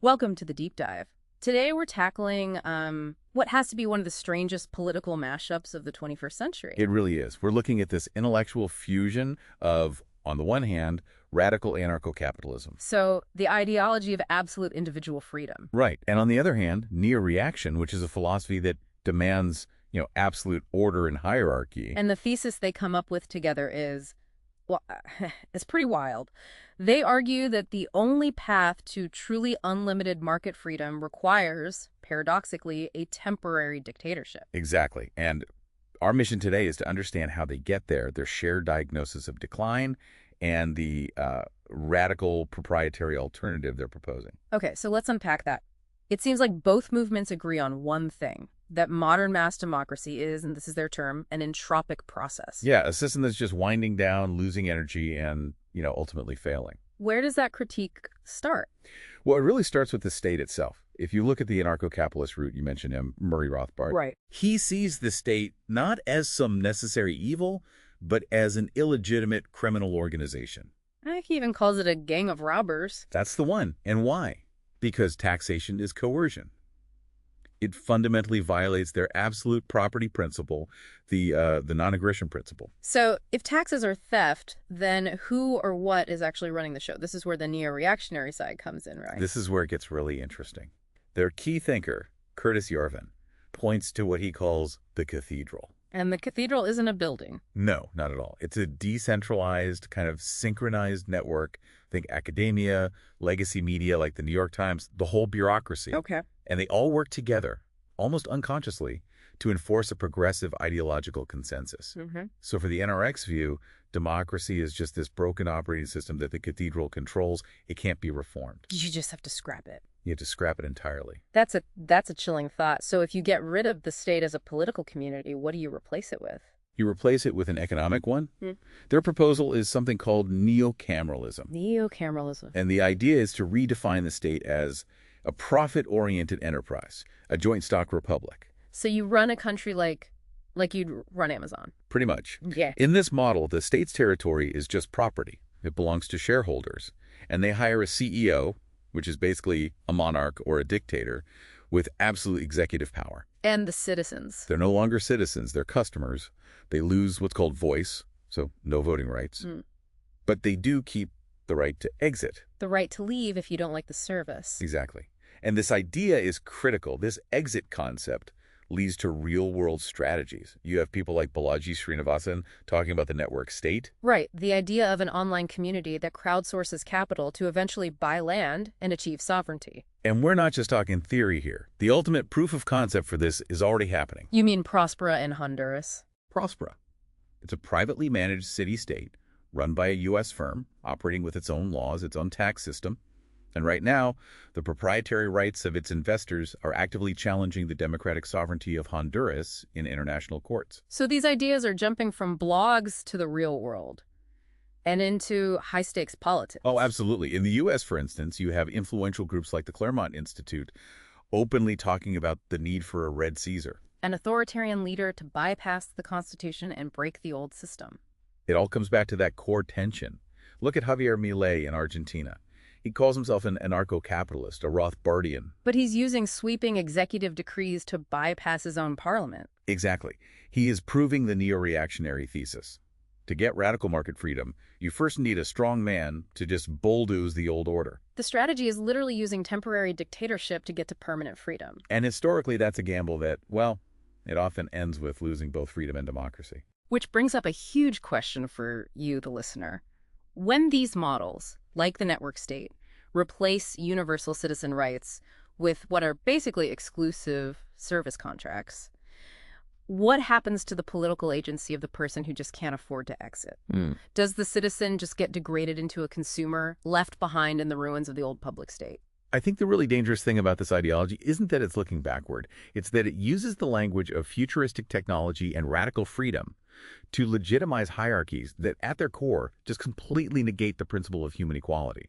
Welcome to the deep dive. Today we're tackling what has to be one of the strangest political mashups of the 21st century. It really is. We're looking at this intellectual fusion of, on the one hand, radical anarcho-capitalism. So, the ideology of absolute individual freedom. Right. And on the other hand, neoreaction, which is a philosophy that demands, absolute order and hierarchy. And the thesis they come up with together is, well, it's pretty wild. They argue that the only path to truly unlimited market freedom requires, paradoxically, a temporary dictatorship. Exactly. And our mission today is to understand how they get there, their shared diagnosis of decline, and the radical proprietary alternative they're proposing. Okay, so let's unpack that. It seems like both movements agree on one thing, that modern mass democracy is, and this is their term, an entropic process. Yeah, a system that's just winding down, losing energy, and, ultimately failing. Where does that critique start? Well, it really starts with the state itself. If you look at the anarcho-capitalist route, you mentioned him, Murray Rothbard. Right. He sees the state not as some necessary evil, but as an illegitimate criminal organization. He even calls it a gang of robbers. That's the one. And why? Because taxation is coercion. It fundamentally violates their absolute property principle, the non-aggression principle. So if taxes are theft, then who or what is actually running the show? This is where the neo-reactionary side comes in, right? This is where it gets really interesting. Their key thinker, Curtis Yarvin, points to what he calls the cathedral. And the cathedral isn't a building. No, not at all. It's a decentralized, kind of synchronized network. Think academia, legacy media like the New York Times, the whole bureaucracy. Okay. And they all work together, almost unconsciously, to enforce a progressive ideological consensus. Mm-hmm. So for the NRX view, democracy is just this broken operating system that the cathedral controls. It can't be reformed. You just have to scrap it. You have to scrap it entirely. That's a chilling thought. So if you get rid of the state as a political community, what do you replace it with? You replace it with an economic one. Their proposal is something called neocameralism. Neocameralism. And the idea is to redefine the state as a profit-oriented enterprise, a joint stock republic. So you run a country like you'd run Amazon. Pretty much. Yeah. In this model, the state's territory is just property. It belongs to shareholders. And they hire a CEO, which is basically a monarch or a dictator, with absolute executive power. And the citizens. They're no longer citizens. They're customers. They lose what's called voice, so no voting rights. But they do keep the right to exit. The right to leave if you don't like the service. Exactly. And this idea is critical. This exit concept leads to real-world strategies. You have people like Balaji Srinivasan talking about the network state. Right. The idea of an online community that crowdsources capital to eventually buy land and achieve sovereignty. And we're not just talking theory here. The ultimate proof of concept for this is already happening. You mean Prospera in Honduras? Prospera. It's a privately managed city-state run by a U.S. firm operating with its own laws, its own tax system. And right now, the proprietary rights of its investors are actively challenging the democratic sovereignty of Honduras in international courts. So these ideas are jumping from blogs to the real world and into high-stakes politics. Oh, absolutely. In the U.S., for instance, you have influential groups like the Claremont Institute openly talking about the need for a Red Caesar. An authoritarian leader to bypass the Constitution and break the old system. It all comes back to that core tension. Look at Javier Milei in Argentina. He calls himself an anarcho-capitalist, a Rothbardian. But he's using sweeping executive decrees to bypass his own parliament. Exactly. He is proving the neo-reactionary thesis. To get radical market freedom, you first need a strong man to just bulldoze the old order. The strategy is literally using temporary dictatorship to get to permanent freedom. And historically, that's a gamble that, well, it often ends with losing both freedom and democracy. Which brings up a huge question for you, the listener. When these models, like the network state, replace universal citizen rights with what are basically exclusive service contracts, what happens to the political agency of the person who just can't afford to exit? Does the citizen just get degraded into a consumer, left behind in the ruins of the old public state? I think the really dangerous thing about this ideology isn't that it's looking backward. It's that it uses the language of futuristic technology and radical freedom to legitimize hierarchies that, at their core, just completely negate the principle of human equality.